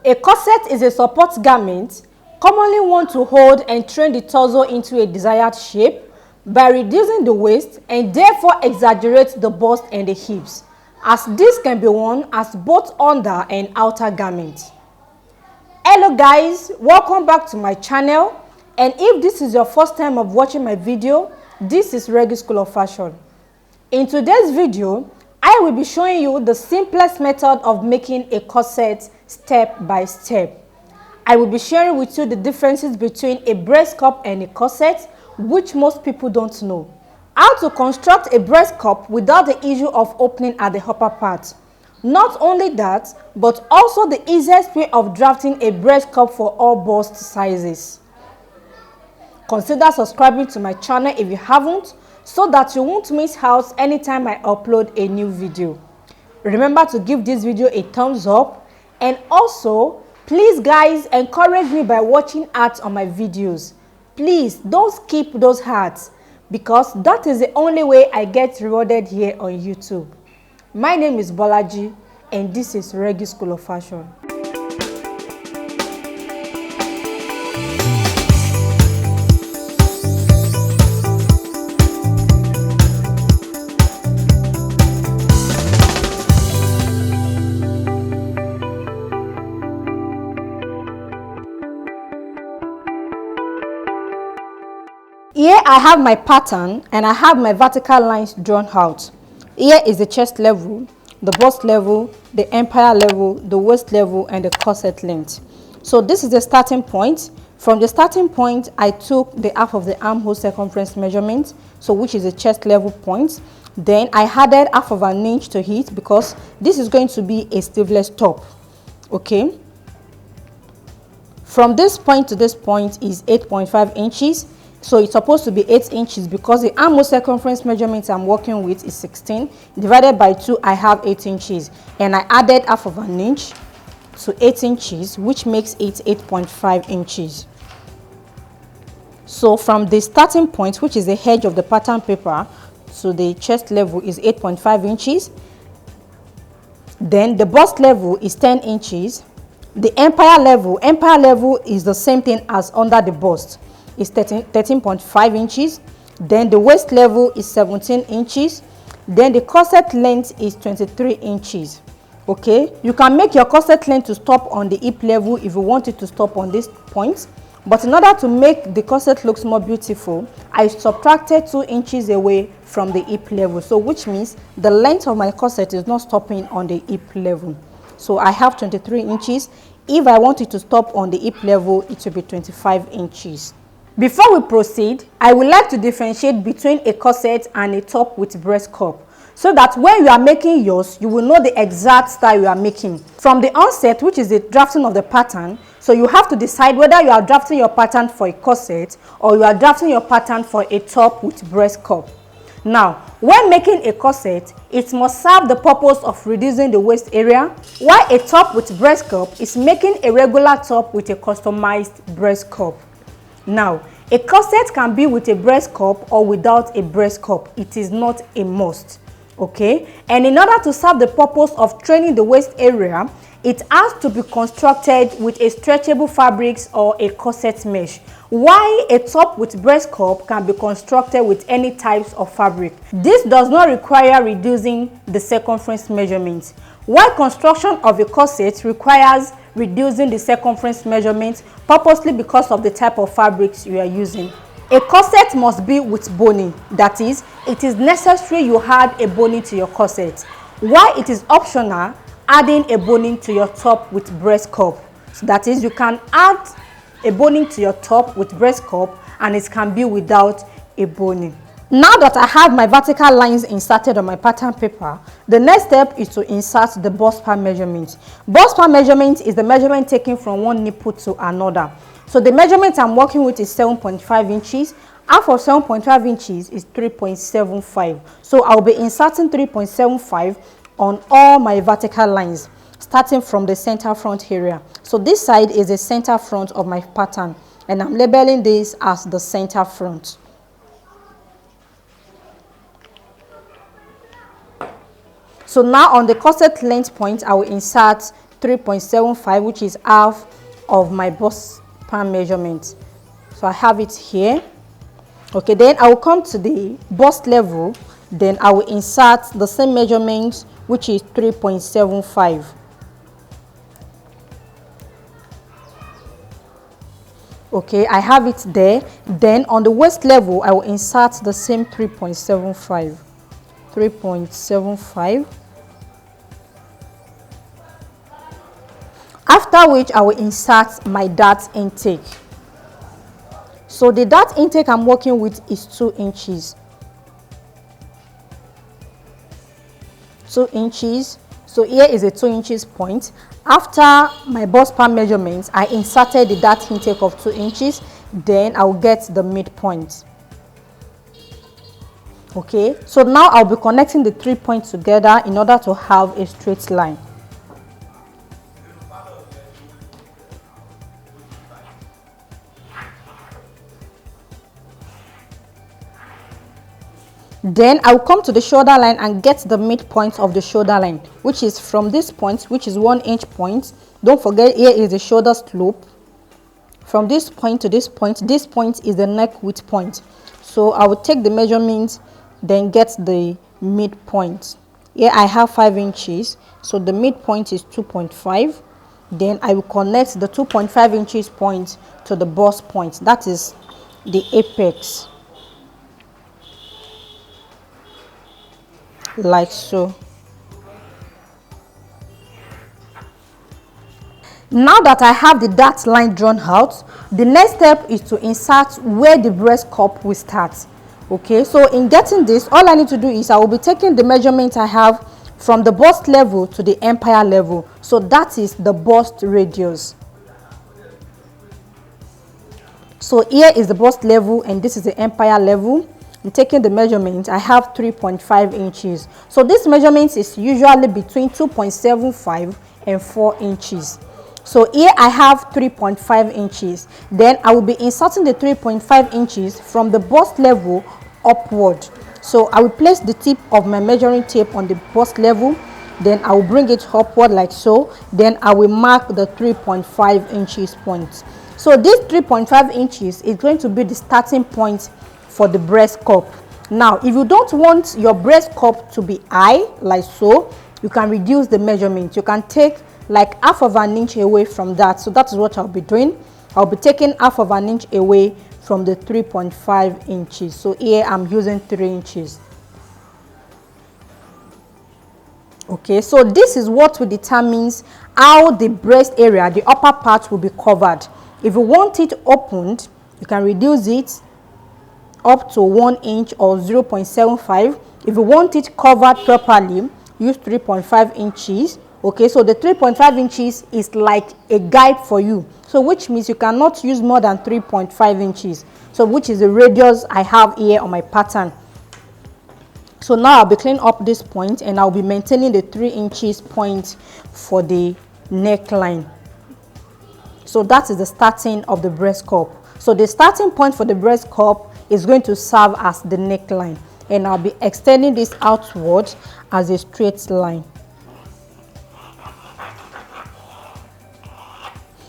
A corset is a support garment commonly worn to hold and train the torso into a desired shape by reducing the waist and therefore exaggerate the bust and the hips, as this can be worn as both under and outer garments. Hello guys, welcome back to my channel, and if this is your first time of watching my video, this is Regi School of Fashion. In today's video, I will be showing you the simplest method of making a corset step by step. I will be sharing with you the differences between a breast cup and a corset, which most people don't know. How to construct a breast cup without the issue of opening at the upper part. Not only that, but also the easiest way of drafting a breast cup for all bust sizes. Consider subscribing to my channel if you haven't, so that you won't miss out anytime I upload a new video. Remember to give this video a thumbs up, and also please guys, encourage me by watching ads on my videos. Please don't skip those ads, because that is the only way I get rewarded here on YouTube. My name is Bolaji, and this is Regi School of Fashion. Here I have my pattern and I have my vertical lines drawn out. Here is the chest level, the bust level, the empire level, the waist level, and the corset length. So this is the starting point. From the starting point, I took the half of the armhole circumference measurement, so which is the chest level point. Then I added half of an inch to it because this is going to be a sleeveless top. Okay. From this point to this point is 8.5 inches. So it's supposed to be 8 inches because the armhole circumference measurement I'm working with is 16. Divided by 2, I have 8 inches. And I added half of an inch to 8 inches, which makes it 8.5 inches. So from the starting point, which is the edge of the pattern paper, to the chest level is 8.5 inches. Then the bust level is 10 inches. The empire level is the same thing as under the bust. Is 13.5 inches. Then the waist level is 17 inches. Then the corset length is 23 inches. Okay, you can make your corset length to stop on the hip level if you want it to stop on this point, but in order to make the corset looks more beautiful, I subtracted 2 inches away from the hip level, so which means the length of my corset is not stopping on the hip level. So I have 23 inches. If I want it to stop on the hip level, it will be 25 inches. Before we proceed, I would like to differentiate between a corset and a top with breast cup, so that when you are making yours, you will know the exact style you are making. From the onset, which is the drafting of the pattern, so you have to decide whether you are drafting your pattern for a corset or you are drafting your pattern for a top with breast cup. Now, when making a corset, it must serve the purpose of reducing the waist area, while a top with breast cup is making a regular top with a customized breast cup. Now, a corset can be with a breast cup or without a breast cup. It is not a must. Okay, and in order to serve the purpose of training the waist area, it has to be constructed with a stretchable fabrics or a corset mesh, while a top with breast cup can be constructed with any types of fabric. This does not require reducing the circumference measurements, while construction of a corset requires reducing the circumference measurement purposely because of the type of fabrics you are using. A corset must be with boning, that is, it is necessary you add a boning to your corset, while it is optional adding a boning to your top with breast cup. So that is, you can add a boning to your top with breast cup and it can be without a boning. Now that I have my vertical lines inserted on my pattern paper, the next step is to insert the bust part measurement. Bust part measurement is the measurement taken from one nipple to another. So the measurement I'm working with is 7.5 inches. Half of 7.5 inches is 3.75. So I'll be inserting 3.75 on all my vertical lines, starting from the center front area. So this side is the center front of my pattern, and I'm labeling this as the center front. So now on the corset length point, I will insert 3.75, which is half of my bust span measurement. So I have it here. Okay, then I will come to the bust level, then I will insert the same measurement, which is 3.75. Okay, I have it there. Then on the waist level, I will insert the same 3.75. 3.75. After which, I will insert my dart intake. So the dart intake I'm working with is 2 inches. 2 inches. So here is a 2 inches point. After my bust span measurements, I inserted the dart intake of 2 inches. Then I will get the midpoint. Okay, so now I'll be connecting the 3 points together in order to have a straight line. Then I will come to the shoulder line and get the midpoint of the shoulder line, which is from this point, which is 1 inch point. Don't forget, here is the shoulder slope. From this point to this point is the neck width point. So I will take the measurement, then get the midpoint. Here I have 5 inches, so the midpoint is 2.5. Then I will connect the 2.5 inches point to the bust point, that is the apex. Like so. Now that I have the dart line drawn out, the next step is to insert where the breast cup will start. Okay, so in getting this, all I need to do is I will be taking the measurement I have from the bust level to the empire level. So that is the bust radius. So here is the bust level and this is the empire level. I'm taking the measurement. I have 3.5 inches. So this measurement is usually between 2.75 and 4 inches. So here I have 3.5 inches. Then I will be inserting the 3.5 inches from the bust level upward. So I will place the tip of my measuring tape on the bust level. Then I will bring it upward like so. Then I will mark the 3.5 inches point. So this 3.5 inches is going to be the starting point for the breast cup. Now, if you don't want your breast cup to be high like so, you can reduce the measurement. You can take like half of an inch away from that. So that is what I'll be doing. I'll be taking half of an inch away from the 3.5 inches. So here I'm using 3 inches. Okay, so this is what will determine how the breast area, the upper part, will be covered. If you want it opened, you can reduce it up to 1 inch or 0.75. If you want it covered properly, use 3.5 inches. Okay, so the 3.5 inches is like a guide for you, so which means you cannot use more than 3.5 inches, so which is the radius I have here on my pattern. So now I'll be cleaning up this point and I'll be maintaining the 3 inches point for the neckline. So that is the starting of the breast cup. So the starting point for the breast cup is going to serve as the neckline, and I'll be extending this outward as a straight line.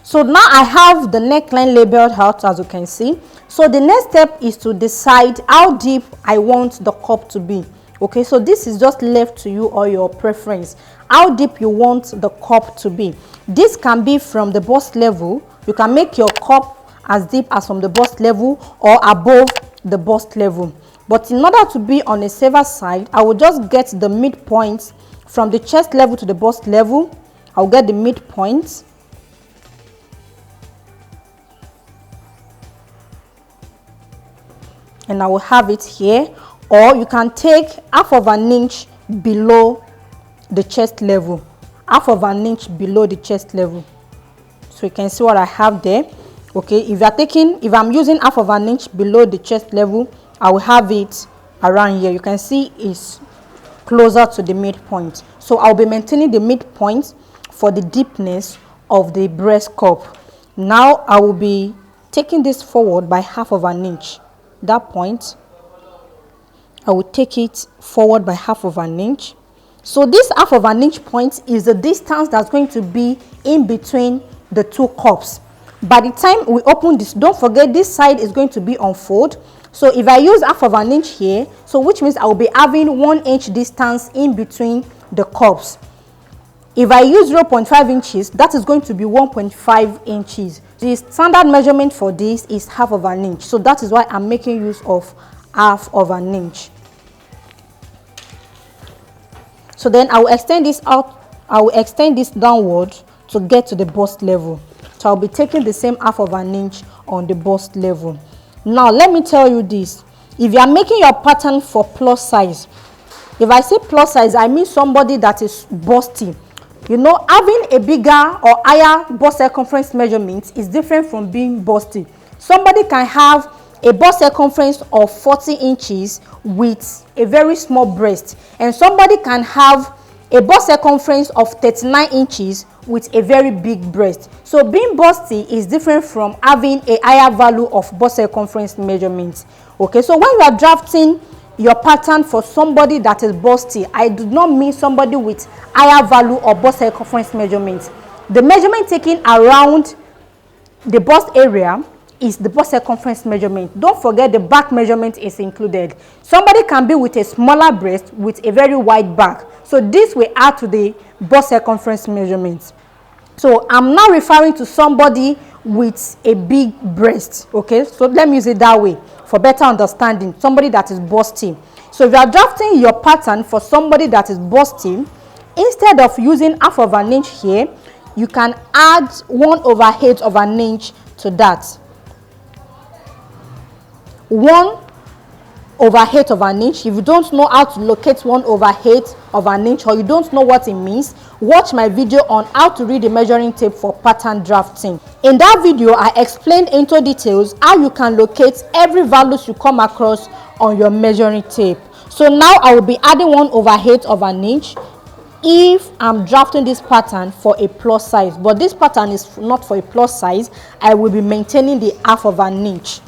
So now I have the neckline labeled out, as you can see. So the next step is to decide how deep I want the cup to be. Okay, so this is just left to you or your preference, how deep you want the cup to be. This can be from the bust level. You can make your cup as deep as from the bust level or above the bust level. But in order to be on a safer side, I will just get the midpoint from the chest level to the bust level. I'll get the midpoint. And I will have it here, or you can take half of an inch below the chest level, half of an inch below the chest level. So you can see what I have there. Okay, if I'm using half of an inch below the chest level, I will have it around here. You can see it's closer to the midpoint. So I'll be maintaining the midpoint for the deepness of the breast cup. Now I will be taking this forward by half of an inch. That point, I will take it forward by half of an inch. So this half of an inch point is the distance that's going to be in between the two cups. By the time we open this, don't forget this side is going to be unfold. So if I use half of an inch here, so which means I will be having 1 inch distance in between the cups. If I use 0.5 inches, that is going to be 1.5 inches. The standard measurement for this is half of an inch. So that is why I'm making use of half of an inch. So then I will extend this out, I will extend this downward to get to the bust level. So I'll be taking the same half of an inch on the bust level. Now let me tell you this. If you are making your pattern for plus size, if I say plus size, I mean somebody that is busty. You know, having a bigger or higher bust circumference measurement is different from being busty. Somebody can have a bust circumference of 40 inches with a very small breast, and somebody can have a bust circumference of 39 inches with a very big breast. So being busty is different from having a higher value of bust circumference measurement. Okay, so when you are drafting your pattern for somebody that is busty, I do not mean somebody with higher value of bust circumference measurement. The measurement taken around the bust area is the bust circumference measurement. Don't forget the back measurement is included. Somebody can be with a smaller breast with a very wide back. So this will add to the bust circumference measurement. So I'm now referring to somebody with a big breast. Okay, so let me use it that way for better understanding. Somebody that is busty. So if you are drafting your pattern for somebody that is busty, instead of using half of an inch here, you can add 1/8 of an inch to that. 1/8 of an inch. If you don't know how to locate 1/8 of an inch, or you don't know what it means, watch my video on how to read the measuring tape for pattern drafting. In that video, I explained into details how you can locate every values you come across on your measuring tape. So now I will be adding 1/8 of an inch if I'm drafting this pattern for a plus size. But this pattern is not for a plus size. I will be maintaining the half of an inch.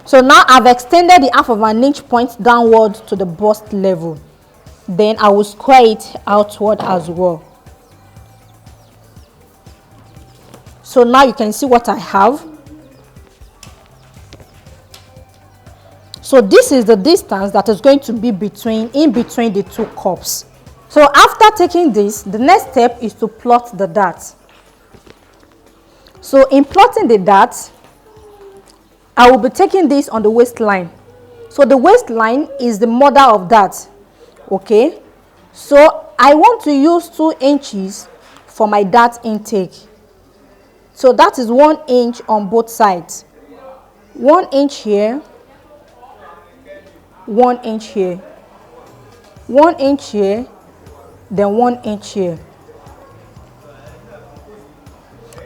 So now I've extended the half of an inch point downward to the bust level. Then I will square it outward as well. So now you can see what I have. So this is the distance that is going to be in between the two cups. So after taking this, the next step is to plot the dart. So in plotting the dart, I will be taking this on the waistline. So the waistline is the mother of that. Okay, so I want to use 2 inches for my dart intake. So that is 1 inch on both sides. 1 inch here, 1 inch here, 1 inch here, then 1 inch here.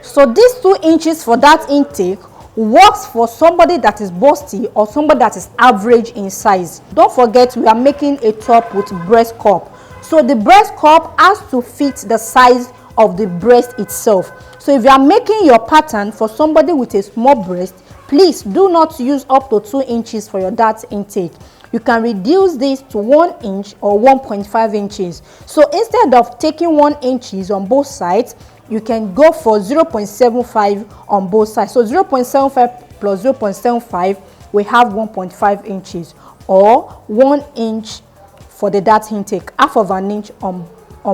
So these 2 inches for that intake works for somebody that is busty or somebody that is average in size. Don't forget, we are making a top with breast cup. So the breast cup has to fit the size of the breast itself. So if you are making your pattern for somebody with a small breast, please do not use up to 2 inches for your dart intake. You can reduce this to 1 inch or 1.5 inches. So instead of taking 1 inches on both sides, you can go for 0.75 on both sides. So 0.75 plus 0.75, we have 1.5 inches, or 1 inch for the dart intake, half of an inch on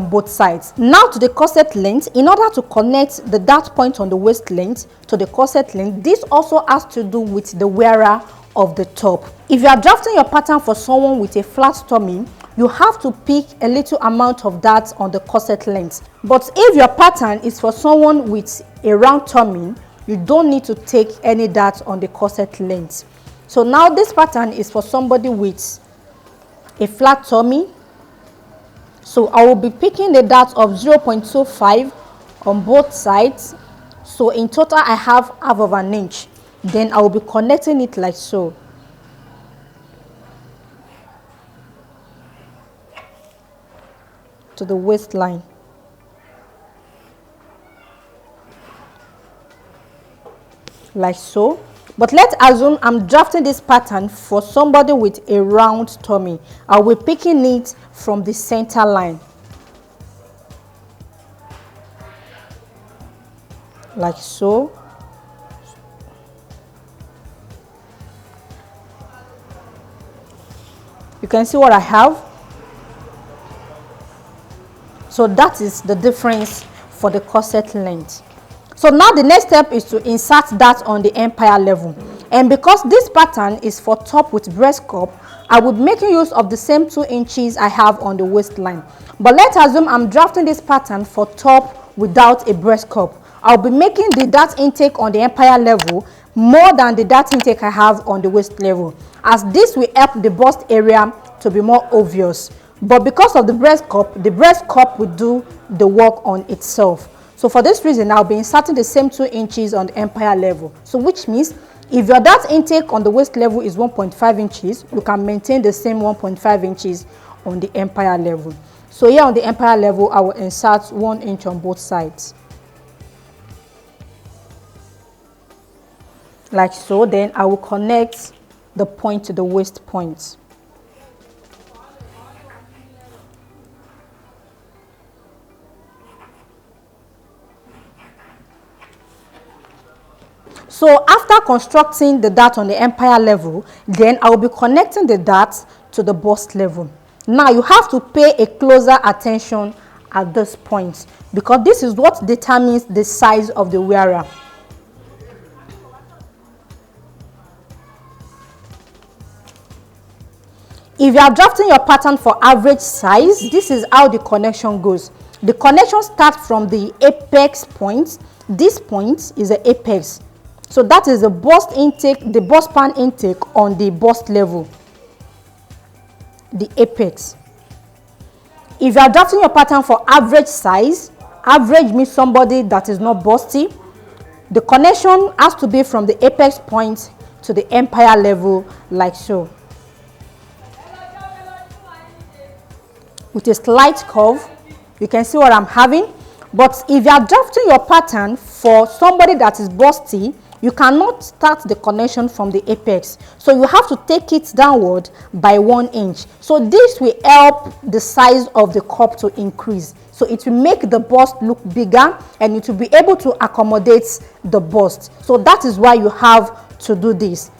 both sides. Now to the corset length. In order to connect the dart point on the waist length to the corset length, this also has to do with the wearer of the top. If you are drafting your pattern for someone with a flat tummy, you have to pick a little amount of that on the corset length. But if your pattern is for someone with a round tummy, you don't need to take any dart on the corset length. So now this pattern is for somebody with a flat tummy. So I will be picking the dart of 0.25 on both sides. So in total I have half of an inch. Then I will be connecting it like so. To the waistline. like so. But let's assume I'm drafting this pattern for somebody with a round tummy. I'll be picking it from the center line, like so. You can see what I have. So that is the difference for the corset length. So now the next step is to insert that on the empire level. And because this pattern is for top with breast cup, I would be making use of the same 2 inches I have on the waistline. But let's assume I'm drafting this pattern for top without a breast cup. I'll be making the dart intake on the empire level more than the dart intake I have on the waist level, as this will help the bust area to be more obvious. But because of the breast cup will do the work on itself. So for this reason, I'll be inserting the same 2 inches on the empire level. So which means if your dart intake on the waist level is 1.5 inches, you can maintain the same 1.5 inches on the empire level. So here on the empire level, I will insert 1 inch on both sides, like so. Then I will connect the point to the waist point. So after constructing the dart on the empire level, then I will be connecting the dart to the bust level. Now you have to pay a closer attention at this point, because this is what determines the size of the wearer. If you are drafting your pattern for average size, this is how the connection goes. The connection starts from the apex point. This point is the apex. So that is the bust intake, the bust span intake on the bust level, the apex. If you are drafting your pattern for average size, average means somebody that is not busty, the connection has to be from the apex point to the empire level, like so, with a slight curve. You can see what I'm having. But if you are drafting your pattern for somebody that is busty, you cannot start the connection from the apex. So you have to take it downward by 1 inch. So this will help the size of the cup to increase. So it will make the bust look bigger and it will be able to accommodate the bust. So that is why you have to do this.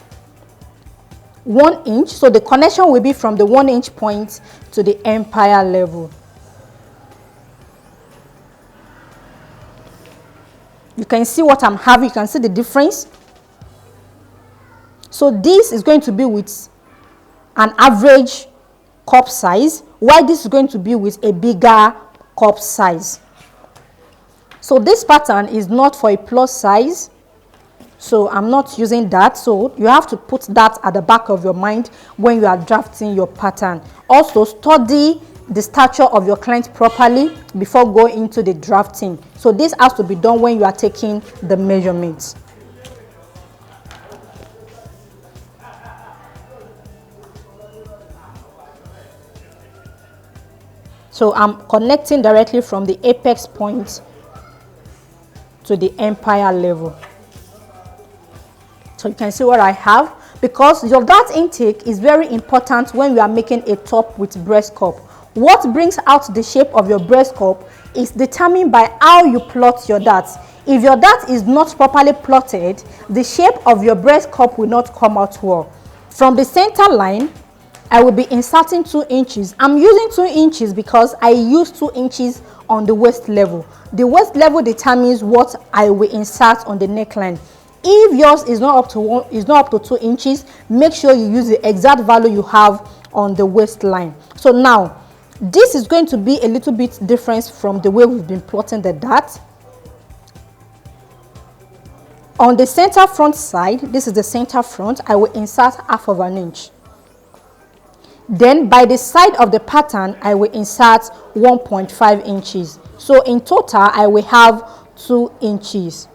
1 inch. So the connection will be from the 1 inch point to the empire level. You can see what I'm having. You can see the difference. So this is going to be with an average cup size, while this is going to be with a bigger cup size. So this pattern is not for a plus size, so I'm not using that. So you have to put that at the back of your mind when you are drafting your pattern. Also study the stature of your client properly before going into the drafting. So this has to be done when you are taking the measurements. So I'm connecting directly from the apex point to the empire level. So you can see what I have, because your dart intake is very important when you are making a top with breast cup. What brings out the shape of your breast cup is determined by how you plot your darts. If your dart is not properly plotted, the shape of your breast cup will not come out well. From the center line, I will be inserting 2 inches. I'm using 2 inches because I use 2 inches on the waist level. The waist level determines what I will insert on the neckline. If yours is not up to 2 inches, make sure you use the exact value you have on the waistline. So now, this is going to be a little bit different from the way we've been plotting the dart. On the center front side, this is the center front, I will insert 1/2 inch. Then by the side of the pattern, I will insert 1.5 inches. So in total, I will have 2 inches.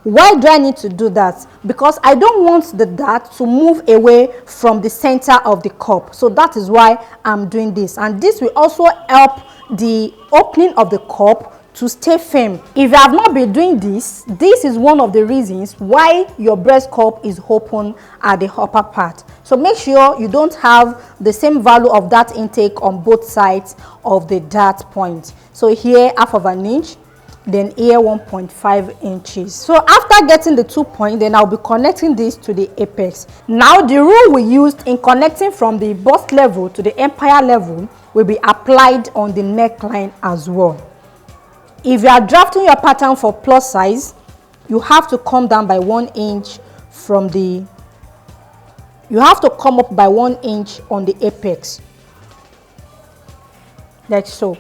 Why do I need to do that? Because I don't want the dart to move away from the center of the cup. So that is why I'm doing this. And this will also help the opening of the cup to stay firm. If you have not been doing this, this is one of the reasons why your breast cup is open at the upper part. So make sure you don't have the same value of dart intake on both sides of the dart point. So here half of an inch, then here 1.5 inches. So after getting the 2 points, then I'll be connecting this to the apex. Now the rule we used in connecting from the bust level to the empire level will be applied on the neckline as well. If you are drafting your pattern for plus size, you have to come down by 1 inch from the, you have to come up by 1 inch on the apex, like so.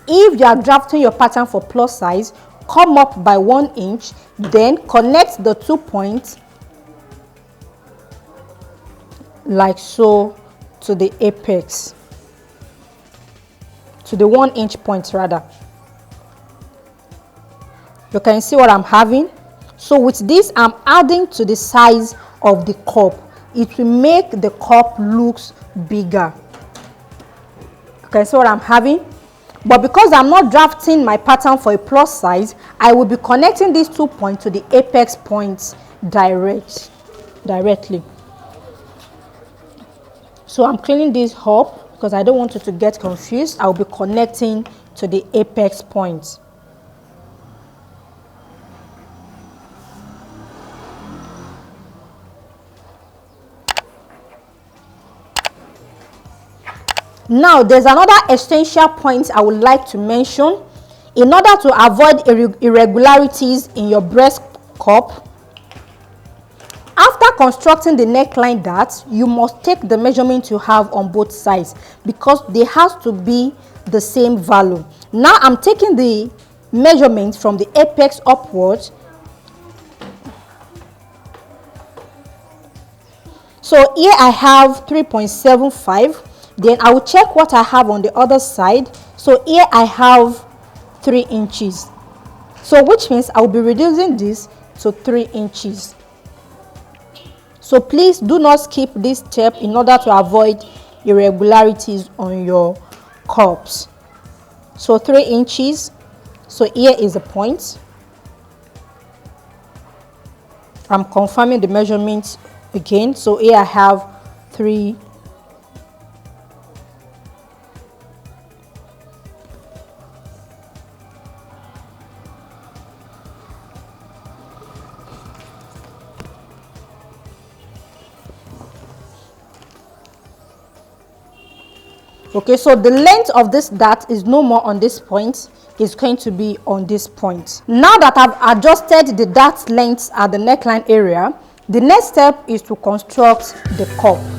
If you are drafting your pattern for plus size, come up by 1 inch, then connect the 2 points like so to the apex, to the 1 inch point rather. You can see what I'm having. So with this, I'm adding to the size of the cup. It will make the cup looks bigger. You can see what I'm having. But because I'm not drafting my pattern for a plus size, I will be connecting these 2 points to the apex points directly. So I'm cleaning this up because I don't want it to get confused. I'll be connecting to the apex points. Now, there's another essential point I would like to mention. In order to avoid irregularities in your breast cup, after constructing the neckline dart, you must take the measurement you have on both sides because they have to be the same value. Now, I'm taking the measurement from the apex upwards. So here I have 3.75. Then I will check what I have on the other side. So here I have 3 inches. So which means I will be reducing this to 3 inches. So please do not skip this step in order to avoid irregularities on your cups. So 3 inches. So here is the point. I'm confirming the measurements again. So here I have 3. Okay, so the length of this dart is no more on this point, it's going to be on this point. Now that I've adjusted the dart length at the neckline area, the next step is to construct the cup.